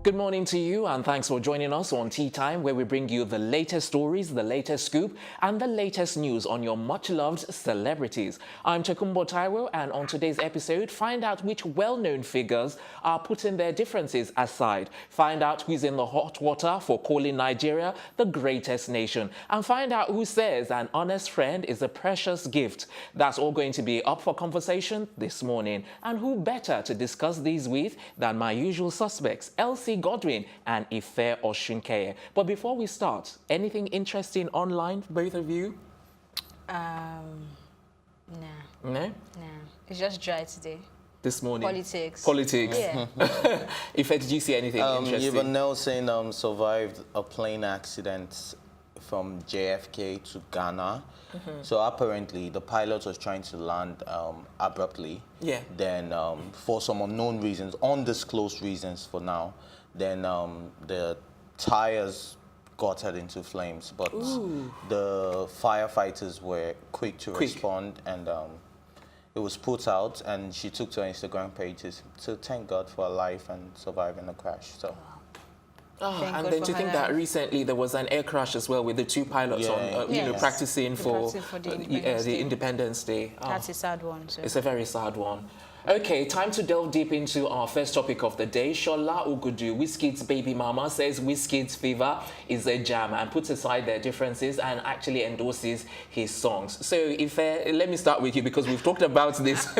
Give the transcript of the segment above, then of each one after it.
Good morning to you, and thanks for joining us on Tea Time, where we bring you the latest stories, the latest scoop, and the latest news on your much-loved celebrities. I'm Chekumbo Taiwo, and on today's episode, find out which well-known figures are putting their differences aside. Find out who's in the hot water for calling Nigeria the greatest nation, and find out who says an honest friend is a precious gift. That's all going to be up for conversation this morning. And who better to discuss these with than my usual suspects, Elsie Godwin and Ife Oshunkeye. But before we start, anything interesting online for both of you? No. No? No. It's just dry today. This morning? Politics. Politics. Yeah. Ife, did you see anything interesting? Even Nelson survived a plane accident from JFK to Ghana. So apparently the pilot was trying to land abruptly. Yeah. Then for some unknown reasons, undisclosed reasons for now, then the tires got into flames. But the firefighters were quick to respond, and it was put out, and she took to her Instagram pages to thank God for her life and surviving the crash. So. And then do you think that recently there was an air crash as well with the two pilots on, practicing for the Independence Day? That's a sad one. So. It's a very sad one. Okay, time to delve deep into our first topic of the day. Shola Ogudu, Wizkid's baby mama, says Wizkid's fever is a jam and puts aside their differences and actually endorses his songs. So, Ife, let me start with you because we've talked about this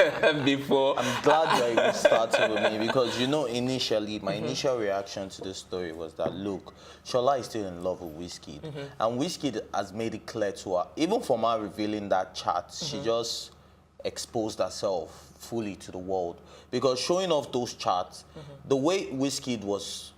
before. I'm glad that you started with me because, you know, initially, my initial reaction to this story was that, look, Shola is still in love with Wizkid. And Wizkid has made it clear to her, even from her revealing that chat, she just exposed herself fully to the world, because showing off those charts, the way Wizkid was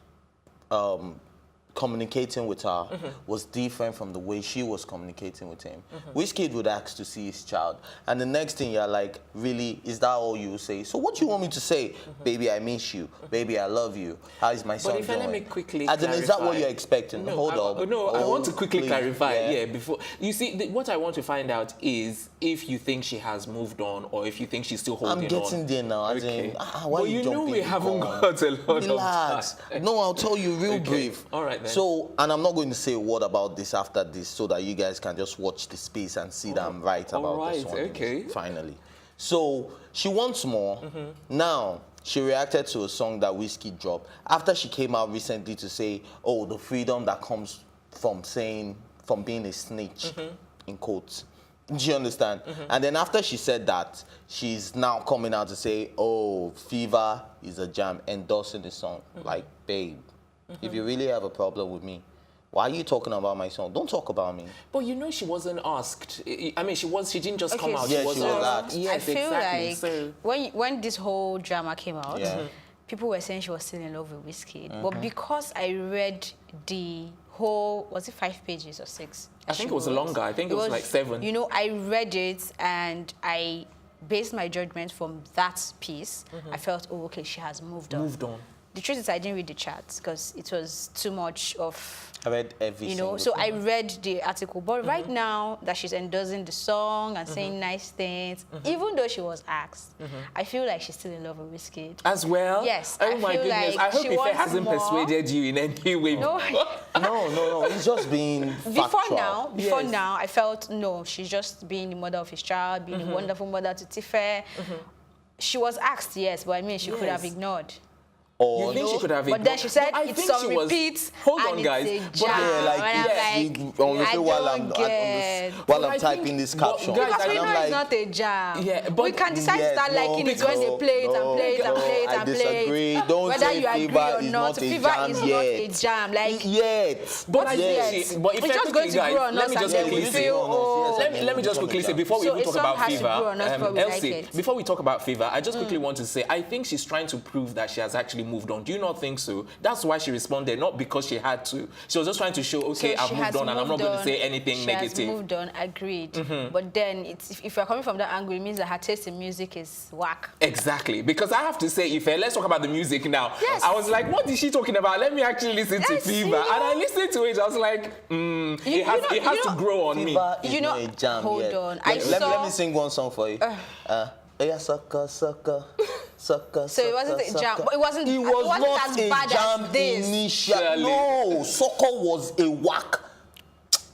communicating with her was different from the way she was communicating with him. Wizkid would ask to see his child, and the next thing you're like, really, is that all you say? So what do you want me to say? Baby, I miss you. Baby, I love you. How is my son doing? Let me quickly is that what you're expecting? No, Hold up. No, I want to quickly clarify. Yeah, before you see, what I want to find out is if you think she has moved on or if you think she's still holding on. I'm getting there now. Okay. Why but you know we haven't got a lot of time. No, I'll tell you real brief. All right then. So, and I'm not going to say a word about this after this so that you guys can just watch the space and see that I'm right about this one. Okay. Finally. So, she wants more. Now, she reacted to a song that Wizkid dropped after she came out recently to say, oh, the freedom that comes from being a snitch, in quotes. Do you understand? And then after she said that, she's now coming out to say, oh, Fever is a jam, endorsing the song. Like, babe, if you really have a problem with me, why are you talking about my song? Don't talk about me. But you know she wasn't asked. I mean, she didn't just come out. Yeah, she was asked. Yes, I feel like when this whole drama came out, people were saying she was still in love with Wizkid. But because I read the whole, was it 5 pages or 6? I think it was longer. I think it was like 7. You know, I read it and I based my judgment from that piece. I felt, oh, okay, she has moved on. The truth is I didn't read the chat because it was too much of... I read every single so I read the article. But right now that she's endorsing the song and saying nice things, even though she was asked, I feel like she's still in love with Wizkid. As well? Yes. Oh my goodness. I hope Ife hasn't persuaded you in any way. No. No. It's just being factual. Before now, I felt, no, she's just being the mother of his child, being a wonderful mother to Tife. She was asked, yes, but I mean, she could have ignored. You think she could have ignored? But then she said it's on repeat. Hold on, guys. While I'm typing this caption. Because we know it's not a jam. Yeah, but we can decide to start liking it when they play it and play it and play it and play it. I disagree. Don't say Fever is not a jam yet. Fever is not a jam. Like yet. But it's just going to grow on us. Let me just quickly say before we even talk about Fever, Elsie, before we talk about Fever, I just quickly want to say I think she's trying to prove that she has actually moved on. Do you not think so? That's why she responded, not because she had to. She was just trying to show, okay, I've moved on and I'm not going to say anything negative. She has moved on, agreed. But then, if you're coming from that angle, it means that her taste in music is whack. Exactly. Because I have to say, Ife, let's talk about the music now. Yes. I was like, what is she talking about? Let me actually listen to Fever. And I listened to it. I was like, it has to grow on me. You know, a jam hold on. Let me sing one song for you. Yeah, sucker, sucker. Sucker, So it wasn't a jam. It wasn't. It was not as a bad jam as this. initially. No, Sucker was a whack.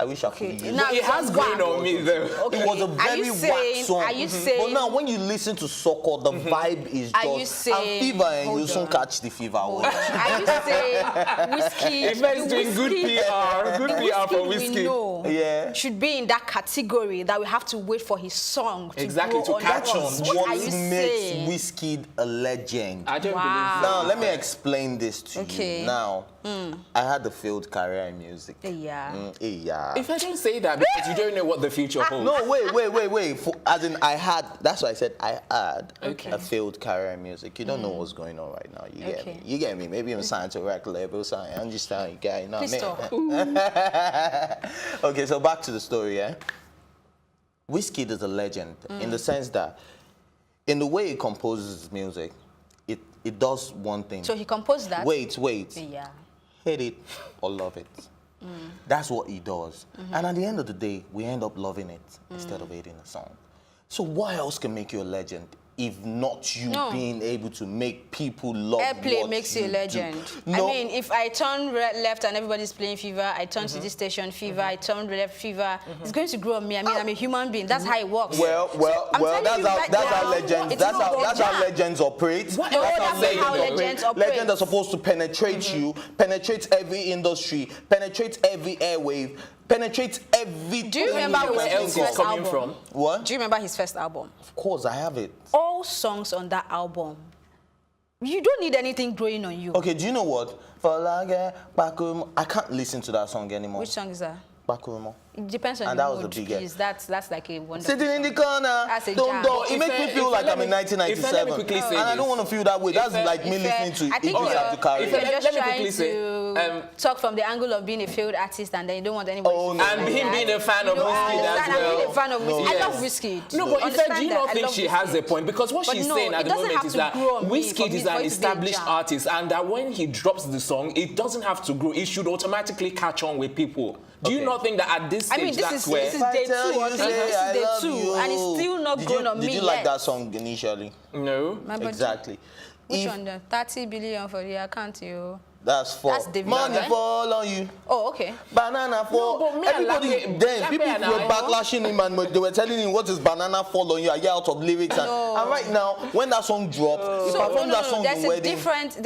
I wish I could use Now it has grown on me though. It was a very whack song. Are you saying? But now when you listen to Soko, the vibe is just. Are you saying? And fever, and you soon catch the fever. Are you saying Wizkid? If it's doing good PR, good PR for Wizkid. Yeah. Should be in that category that we have to wait for his song to exactly grow to catch on. What are you makes saying? Wizkid a legend? I don't believe Now let me explain this to you. Now, I had a failed career in music. Yeah. Yeah. If I don't say that because you don't know what the future holds. No, wait. As in, I had. That's why I said I had a failed career in music. You don't know what's going on right now. You get me? You get me? Maybe I'm signed to a record label, so I understand you guys. You know what I mean? Okay, so back to the story. Yeah. Wizkid is a legend in the sense that, in the way he composes his music, it does one thing. So he composed that. Wait. Yeah. Hate it or love it. That's what he does. And at the end of the day, we end up loving it instead of hating the song. So what else can make you a legend if not you being able to make people love Airplay what makes you a legend. No. I mean, if I turn left and everybody's playing Fever, I turn to this station Fever, I turn left Fever, it's going to grow on me. I mean, I'm a human being. That's how it works. Well, that's how legends. That's how legends operate. No, that's not how legends operate. Legends are supposed to penetrate you, penetrate every industry, penetrate every airwave, penetrate every. Do you remember where else is coming from? What? Do you remember his first album? Of course, I have it. All songs on that album, you don't need anything growing on you. Okay, do you know what? I can't listen to that song anymore. Which song is that? Bakurumo. It depends on And the that was mood, the biggest. please. That's like a wonderful Sitting in the corner, That's a don't jam. go. It makes me feel like I'm in 1997. let me quickly say and I don't this. want to feel that way. That's like me listening to I think Idris Abdulkarim. you're Let just me trying quickly say, to talk from the angle of being a failed artist and then you don't want anybody to feel and like him that. being a fan of You know, I Wizkid as understand. I'm being a well. fan of Wizkid. I Yes. love Wizkid. No, but Understand do you that. not I think love she has a Wizkid. point? Because what But she's no, saying at it the doesn't moment have is to that grow on me Wizkid is for an it to be a established jam. artist and that when he drops the song, it doesn't have to grow. It should automatically catch on with people. Do you not think that at this stage I mean, this is day 2 or 3. This is day 2, and it's still not grown on me Did you like that song initially? No. Exactly. Which one? The 30 billion for the account, you. That's for That's David, money right? fall on you. Oh, okay. Banana fall. No, but me and Everybody, Lappe- then Lappe people and were I- backlashing him and they were telling him what is banana fall on you. I get out of lyrics and right now when that song dropped, he performed that song There's in a wedding. difference in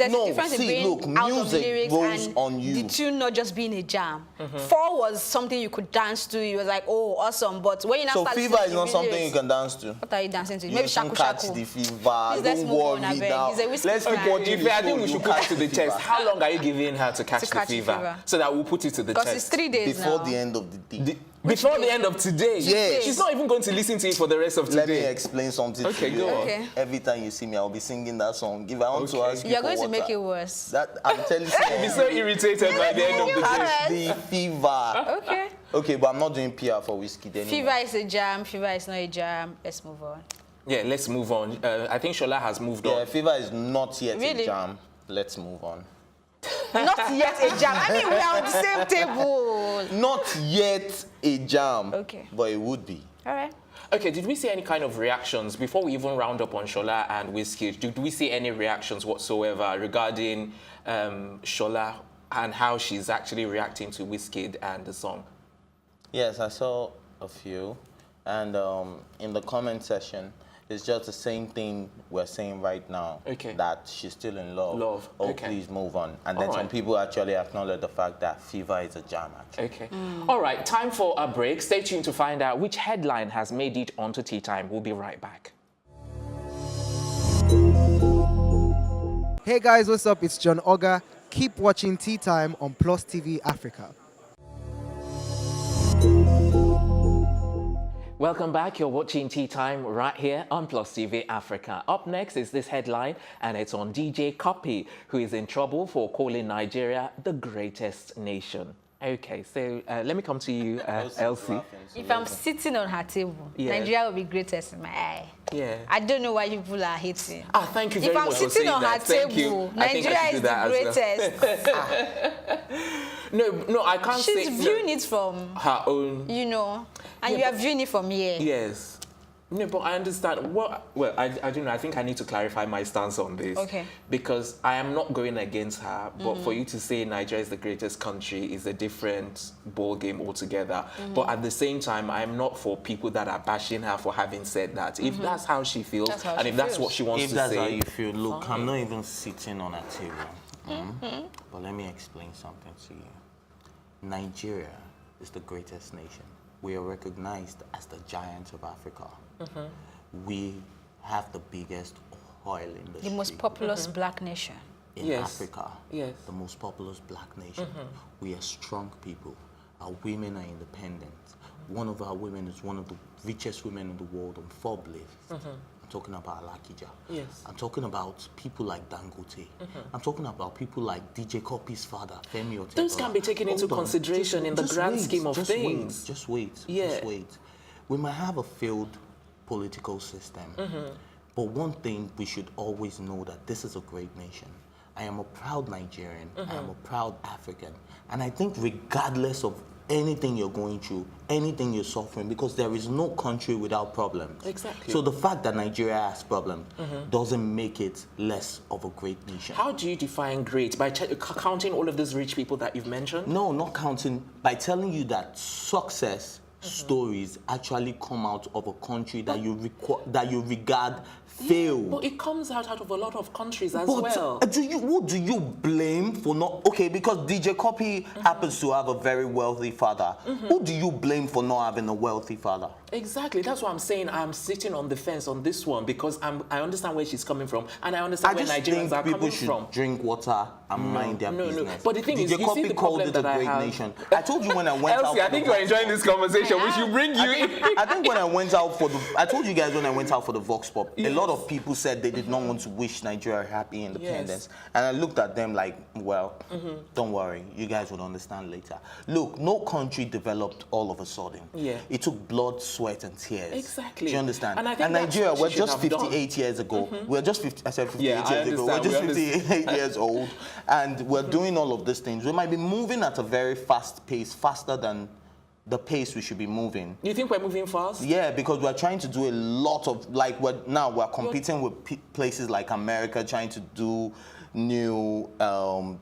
being out of lyrics goes and on you. the tune not just being a jam. 4 was something you could dance to. You was like, oh, awesome. But when you now So start fever listening is to not the something you lyrics, can dance to. what are you dancing to? You Maybe soon shaku catch shaku. the fever. Please, let's Don't move on, worry I beg. now. He's a Wizkid Let's keep fan. watching If I the think show. we You should put it catch to the test. fever. How long are you giving her to catch the catch the fever? fever. So that we'll put it to the Because test. it's 3 days Before now. the end of the day. Before the end of today. Yes. She's not even going to listen to it for the rest of Let me today. explain something Okay, to you. go on. Okay. Every time you see me, I'll be singing that song. If I want to ask you You're for going to water, make it worse. That I'm telling I'll be you. so irritated by the end of the day. Catch the fever. Okay. Okay, but I'm not doing PR for Wizkid anymore. Fever is a jam. Fever is not a jam. Let's move on. Yeah, let's move on. I think Shola has moved Yeah, on. fever is not yet Really? a jam. Let's move on. Not yet a jam. I mean, we are on the same table. Not yet a jam. Okay. But it would be. All right. Okay, did we see any kind of reactions before we even round up on Shola and Wizkid? Did we see any reactions whatsoever regarding Shola and how she's actually reacting to Wizkid and the song? Yes, I saw a few. And in the comment section, it's just the same thing we're saying right now. Okay. That she's still in love. Love, Oh, okay. please move on. And then All some right. people actually acknowledge the fact that fever is a jam, actually. Okay. All right, time for a break. Stay tuned to find out which headline has made it onto Tea Time. We'll be right back. Hey guys, what's up? It's John Oga. Keep watching Tea Time on Plus TV Africa. Welcome back. You're watching Tea Time right here on Plus TV Africa. Up next is this headline, and it's on DJ Cuppy, who is in trouble for calling Nigeria the greatest nation. Okay, so let me come to you, Elsie. If I'm sitting on her table, Yeah. Nigeria will be greatest in my eye. Yeah. I don't know why people are hating. Ah, thank you very If I'm much for sitting saying on her that. Thank you. table, I think I Nigeria should is do the that as well. greatest. No, I can't say She's viewing it from, her own. you know, and you are viewing it from here. Yes. No, but I understand. Well, I don't know. I think I need to clarify my stance on this. Okay. Because I am not going against her, but for you to say Nigeria is the greatest country is a different ball game altogether. But at the same time, I'm not for people that are bashing her for having said that. If that's how she feels, and if that's what she wants to say. If that's how you feel, look, I'm not even sitting on a table. But let me explain something to you. Nigeria is the greatest nation. We are recognized as the giant of Africa. We have the biggest oil industry. The most populous black nation. In Africa. Yes. The most populous black nation. We are strong people. Our women are independent. One of our women is one of the richest women in the world on Forbes list. I'm talking about Alakija. Yes. I'm talking about people like Dangote. I'm talking about people like DJ Cuppy's father, Femi Otedola. Those can be taken into consideration in the grand scheme of things. Just wait. Yeah. Just wait. We might have a failed political system, but one thing we should always know that this is a great nation. I am a proud Nigerian. I am a proud African. And I think regardless of anything you're going through, anything you're suffering, because there is no country without problems. Exactly. So the fact that Nigeria has problems doesn't make it less of a great nation. How do you define great? By counting all of those rich people that you've mentioned? No, not counting. By telling you that success stories actually come out of a country that you regard fail. But it comes out of a lot of countries as But well. Who do you blame for not? Okay, because DJ Cuppy happens to have a very wealthy father. Who do you blame for not having a wealthy father? Exactly. That's why I'm saying I'm sitting on the fence on this one, because I understand where she's coming from, and I understand where Nigerians are coming from. I just think people should drink water and mind their business. No. But the thing is, DJ you see the Cuppy called problem it a that I great have. nation. I told you when I went out. Elsie, I think you're enjoying this conversation. We should bring you in. I think when I went out for the, I told you guys when I went out for the Vox Pop, a lot of people said they did not want to wish Nigeria happy independence. And I looked at them like, well, don't worry, you guys will understand later. Look, no country developed all of a sudden. Yeah. It took blood, sweat, and tears. Exactly. Do you understand? And I think Nigeria, that's what we're she just should have 58 done. years ago. We're just 50, I said 58 Yeah, I years ago. We're just understand. 58 years old. And we're doing all of these things. We might be moving at a very fast pace, faster than the pace we should be moving. You think we're moving fast? Yeah, because we're trying to do a lot of, like, we're competing with places like America, trying to do new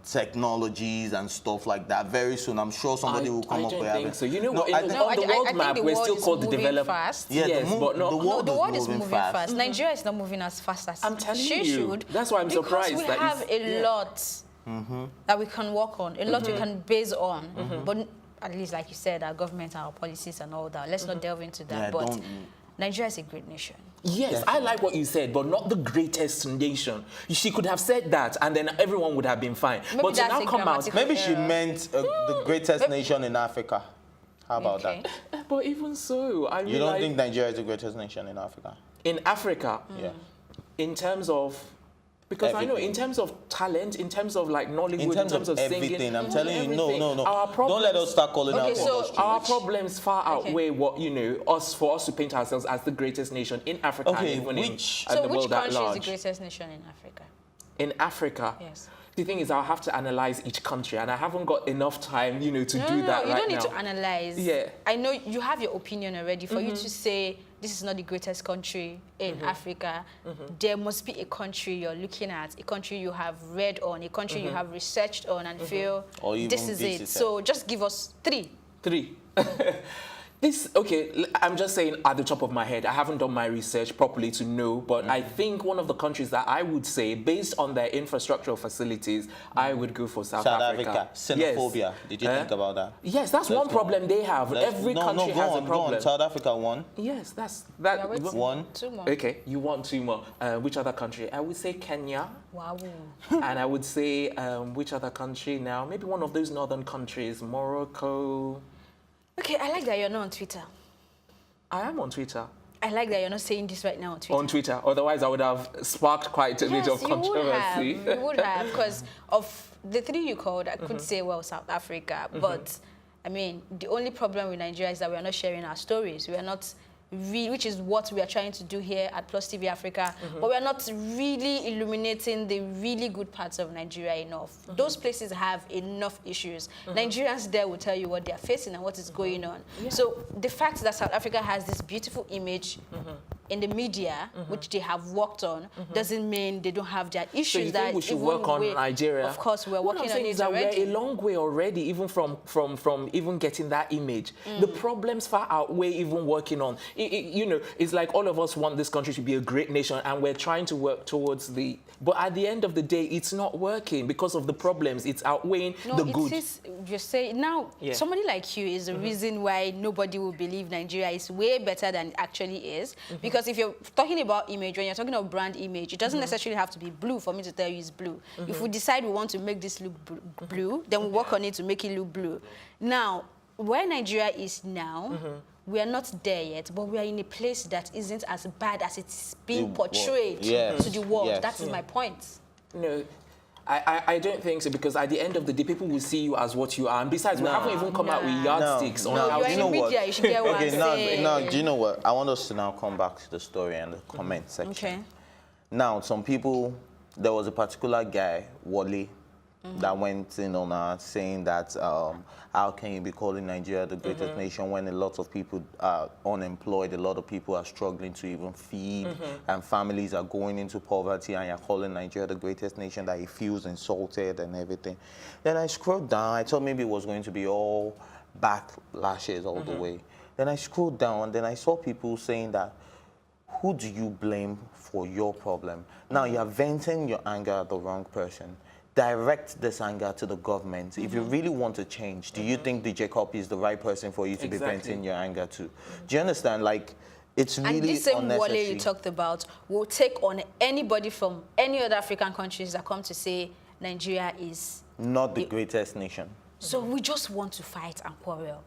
technologies and stuff like that. Very soon, I'm sure somebody will come up with it. I don't think so. You know, I on the world map, we're still called the developed. Yeah, yes, but no, the world is moving fast. Nigeria is not moving as fast as I'm telling she you. should. That's why I'm surprised. Because we have a lot that we can work on, a lot we can base on. But at least, like you said, our government, our policies and all that. Let's not delve into that. Yeah, but Nigeria is a great nation. Yes, definitely. I like what you said, but not the greatest nation. She could have said that, and then everyone would have been fine. Maybe but to now come out, maybe she meant the greatest nation in Africa. How about that? But even so, I mean, you don't think Nigeria is the greatest nation in Africa? In Africa, yeah. In terms of. Because everything. I know, in terms of talent, in terms of like Nollywood, in terms of everything, singing, I'm telling you, no. Our problems, don't let us start calling out. So our problems far outweigh what for us to paint ourselves as the greatest nation in Africa and even in the world at large. So which country is the greatest nation in Africa? In Africa, yes. The thing is, I'll have to analyze each country, and I haven't got enough time, to do that right now. You don't need to analyze. Yeah. I know you have your opinion already. For you to say this is not the greatest country in Africa, there must be a country you're looking at, a country you have read on, a country you have researched on and feel this is it. So just give us three. I'm just saying at the top of my head, I haven't done my research properly to know, but I think one of the countries that I would say, based on their infrastructural facilities, I would go for South Africa. Xenophobia. Yes. Did you think about that? Yes, that's one problem they have. Every country has a problem. Go on. South Africa, one. Yes, that's that. One. Two more. Okay, you want two more. Which other country? I would say Kenya. Wow. And I would say, which other country now? Maybe one of those northern countries, Morocco. Okay, I like that you're not on Twitter. I am on Twitter. I like that you're not saying this right now on Twitter. On Twitter. Otherwise, I would have sparked quite a bit of controversy. You would have, because of the three you called, I could say, well, South Africa. But, I mean, the only problem with Nigeria is that we are not sharing our stories. We are not which is what we are trying to do here at Plus TV Africa. But we are not really illuminating the really good parts of Nigeria enough. Those places have enough issues. Nigerians there will tell you what they are facing and what is going on. Yeah. So the fact that South Africa has this beautiful image in the media, which they have worked on, doesn't mean they don't have their issues. So you think we should work on Nigeria? Of course, we're working on it already. already. We're a long way already, even from even getting that image. The problems far outweigh even working on. You know, it's like all of us want this country to be a great nation, and we're trying to work towards the. But at the end of the day, it's not working because of the problems. It's outweighing the good. You say now, somebody like you is the reason why nobody will believe Nigeria is way better than it actually is. Because if you're talking about image, when you're talking about brand image, it doesn't necessarily have to be blue for me to tell you it's blue. If we decide we want to make this look blue, then we work on it to make it look blue. Now, where Nigeria is now, we are not there yet, but we are in a place that isn't as bad as it's being portrayed to the world. That is my point. No. I don't think so, because at the end of the day, people will see you as what you are. And besides, we haven't even come out with yardsticks on how you're in the media, you should get what I'm saying. Now, do you know what? I want us to now come back to the story and the comment section. Okay. Now, some people, there was a particular guy, Wally, that went in on saying that how can you be calling Nigeria the greatest nation when a lot of people are unemployed, a lot of people are struggling to even feed, and families are going into poverty, and you're calling Nigeria the greatest nation, that he feels insulted and everything. Then I scrolled down. I thought maybe it was going to be all backlashes all the way. Then I scrolled down, and then I saw people saying that, who do you blame for your problem? Now, you're venting your anger at the wrong person. Direct this anger to the government. If you really want to change, do you think DJ Cuppy is the right person for you to be venting your anger to? Do you understand? Like, it's really unnecessary. And this same unnecessary. Wale you talked about will take on anybody from any other African countries that come to say Nigeria is not the greatest nation. So we just want to fight and quarrel.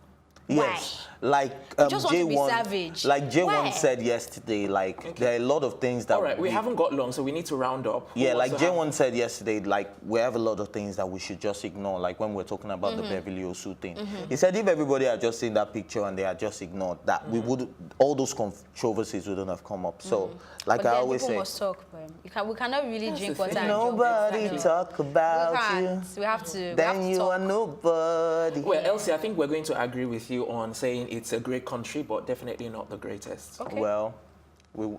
Yes, why? like just want to be savage. Like J1 said yesterday, like there are a lot of things that. All right, we haven't got long, so we need to round up. Yeah, like J1 said yesterday, like we have a lot of things that we should just ignore. Like when we're talking about the Beverly Osu thing, he said if everybody had just seen that picture and they had just ignored that, we would all those controversies wouldn't have come up. So, like but I always say, must talk, we cannot really drink water. If nobody talk about you, we have to. Then you are nobody. Well, Elsie, I think we're going to agree with you on saying it's a great country, but definitely not the greatest. Okay. Well,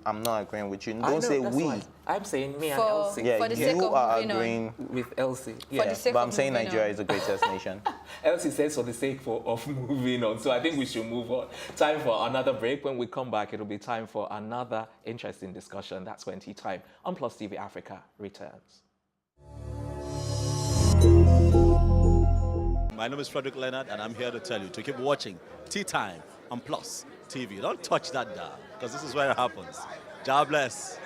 I'm not agreeing with you. Don't say we. Why. I'm saying me and Elsie. Yeah, for the sake you of are moving agreeing with Elsie. Yeah, but I'm saying Nigeria is the greatest nation. Elsie says for the sake of moving on. So I think we should move on. Time for another break. When we come back, it'll be time for another interesting discussion. That's when Tea Time on Plus TV Africa returns. My name is Frederick Leonard, and I'm here to tell you to keep watching Tea Time on Plus TV. Don't touch that dial, because this is where it happens. God bless.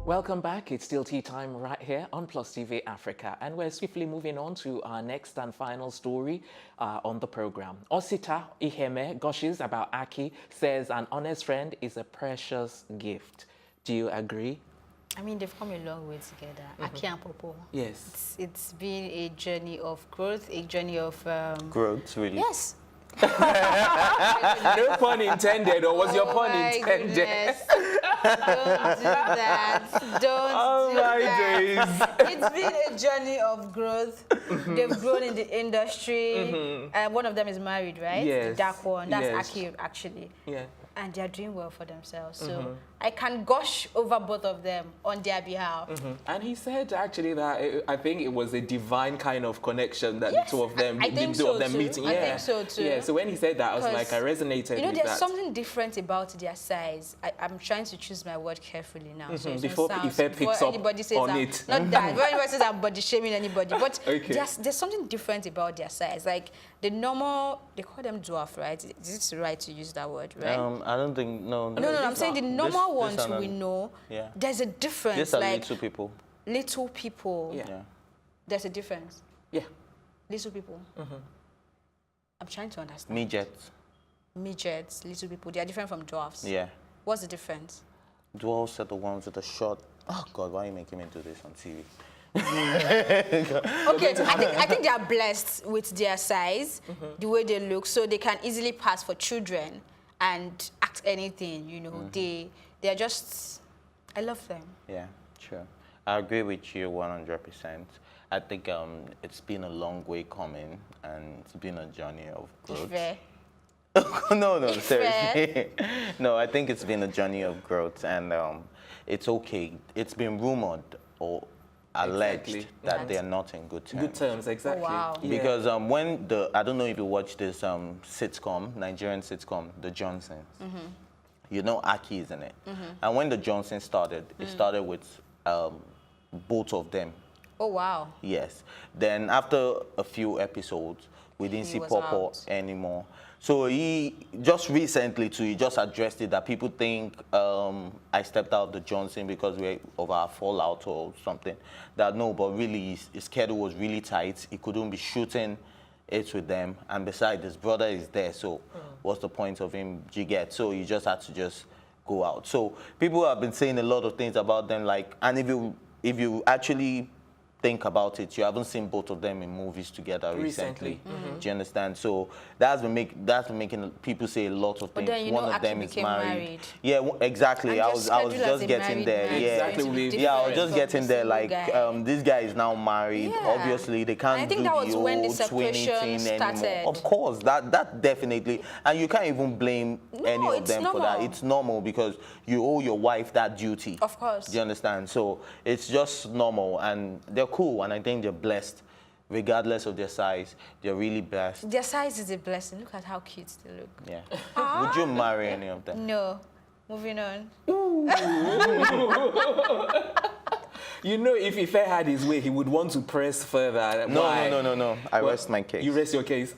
Welcome back. It's still Tea Time right here on Plus TV Africa. And we're swiftly moving on to our next and final story on the program. Osita Iheme gushes about Aki, says an honest friend is a precious gift. Do you agree? I mean, they've come a long way together. Aki and Popo. Yes. It's been a journey of growth, a journey of... growth, really? Yes. No pun intended, or was your pun intended? Goodness. Don't do that. Don't do that. It's been a journey of growth. They've grown in the industry. One of them is married, right? Yes. The dark one. That's Yes. Aki, actually. Yeah. And they're doing well for themselves. So I can gush over both of them on their behalf. And he said actually that I think it was a divine kind of connection that the two of them, I think so too. meeting. I think so too. Yeah. So when he said that, I was like, I resonated. You know, with there's that. something different about their size. I'm trying to choose my word carefully now. So before picks up anybody says on it. Not that. Before anybody says I'm body shaming anybody. But Okay. there's something different about their size. Like the normal, they call them dwarf, right? Is it right to use that word, right? I don't think, no. No, I'm saying the normal ones we know, yeah. there's a difference. These are like little people. Little people. Yeah. There's a difference. Yeah. Little people. I'm trying to understand. Midgets. Midgets, little people, they are different from dwarfs. Yeah. What's the difference? Dwarfs are the ones with the short. Oh God, why are you making me do this on TV? Okay, I think they are blessed with their size, the way they look, so they can easily pass for children and act anything. You know, they are just. I love them. Yeah, sure. I agree with you 100%. I think it's been a long way coming, and it's been a journey of growth. No, seriously. No, I think it's been a journey of growth, and it's okay. It's been rumored or alleged that they are not in good terms. Good terms, exactly. Oh, wow. Yeah. Because when I don't know if you watch this sitcom, Nigerian sitcom, The Johnsons. You know Aki is in it. And when The Johnsons started, it started with both of them. Oh, wow. Yes. Then after a few episodes, we didn't see Popo anymore. So he just recently too, he just addressed it that people think I stepped out of the Johnson because of our fallout or something. That no, but really his schedule was really tight. He couldn't be shooting it with them. And besides, his brother is there. So what's the point of him get? So he just had to just go out. So people have been saying a lot of things about them, like, and if you actually think about it, you haven't seen both of them in movies together recently. Do you understand? So that's been making people say a lot of things. But then One of them is married. Yeah, exactly. I was just getting there. Yeah, Exactly. I was just getting there. Like this guy is now married. Yeah. Obviously, they can't do that was the when the old twinning separation thing anymore. started. Of course, that definitely, and you can't even blame any of them for that. It's normal because you owe your wife that duty. Of course. Do you understand? So it's just normal, and they're cool, and I think they're blessed. Regardless of their size, they're really blessed. Their size is a blessing. Look at how cute they look. Yeah. Would you marry any of them? No. Moving on. You know, if Ife had his way, he would want to press further. No. I Well, rest my case. You rest your case.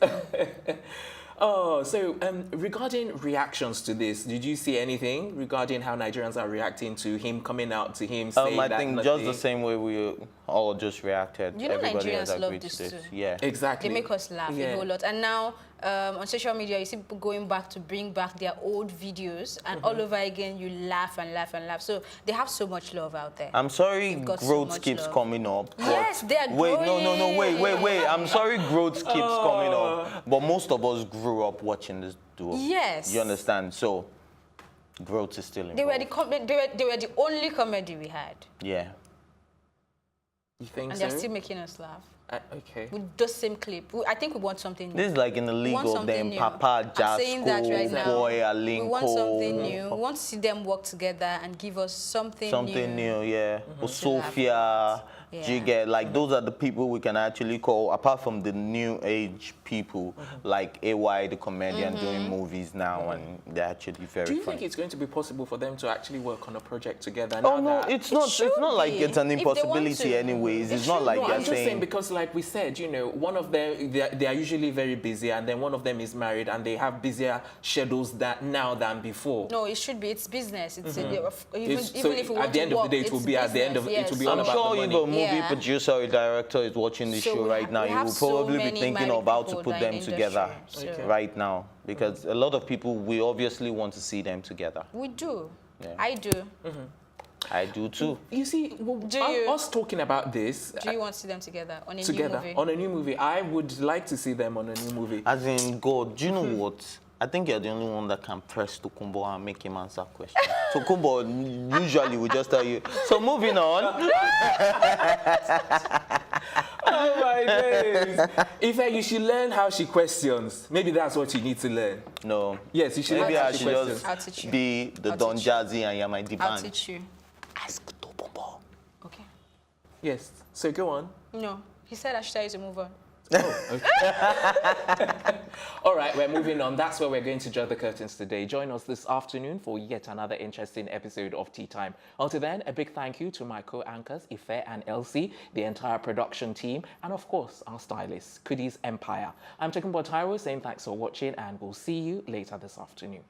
Oh, so regarding reactions to this, did you see anything regarding how Nigerians are reacting to him coming out to him saying that? I think just the same way we all just reacted. You know, Everybody has Nigerians love agreed this to too. Yeah. Exactly. They make us laugh a whole lot. And now on social media, you see people going back to bring back their old videos, and all over again, you laugh and laugh and laugh. So they have so much love out there. I'm sorry They've got so growth much keeps love. coming up. Yes, they are Wait, growing. no, wait. I'm sorry growth keeps coming up. But most of us grew up watching this duo. Yes. You understand? So growth is still involved. They were the only comedy we had. Yeah. You think And so? they're still making us laugh. Okay. With the same clip. I think we want something new. This is like in the league want of something them, new. Papa, I'm saying that right Jasco, now. Boy, We Alinko. want something new. We want to see them work together and give us something new. Yeah. Or To Sophia, laugh at. Jigga, like those are the people we can actually call, apart from the new age people, like AY, the comedian, doing movies now, and they're actually very Do you funny. think it's going to be possible for them to actually work on a project together? Oh now no, that it's not. It's not like be. it's an If they want impossibility, to. anyways. It's It not should like be. No, they're I'm just saying saying. because, like we said, you know, one of them they are usually very busy, and then one of them is married, and they have busier schedules now than before. No, it should be. It's business. It's even So if we at want the to end of the work, day, it will it's be at the end of business, it will be yes. all I'm about sure the if money. a movie Yeah. producer or director is watching this So show we right now, we he have will so probably be many thinking married of how to people put that them in the together industry, so- right now, because a lot of people, we obviously want to see them together. We do. Yeah. I do. I do too. You see, us talking about this Do you want to see them together on a together new movie? on a new movie, I would like to see them on a new movie. As in, God, do you know what? I think you're the only one that can press Tokumbo and make him answer questions. Tokumbo usually will just tell you. So moving on. Oh my days! Ife, you should learn how she questions. Maybe that's what you need to learn. No. Yes, you should Maybe learn how I she should questions. just I'll teach you. be the I'll Don teach you. Jazzy and you're my I'll divan. teach you. Ask Tokumbo. Okay. Yes. So go on. No, he said I should tell you to move on. All right, we're moving on. That's where we're going to draw the curtains today. Join us this afternoon for yet another interesting episode of Tea Time. Until then, a big thank you to my co-anchors, Ife and Elsie, the entire production team, and of course, our stylist, Kudi's Empire. I'm Chukwumbo Taiwo saying thanks for watching, and we'll see you later this afternoon.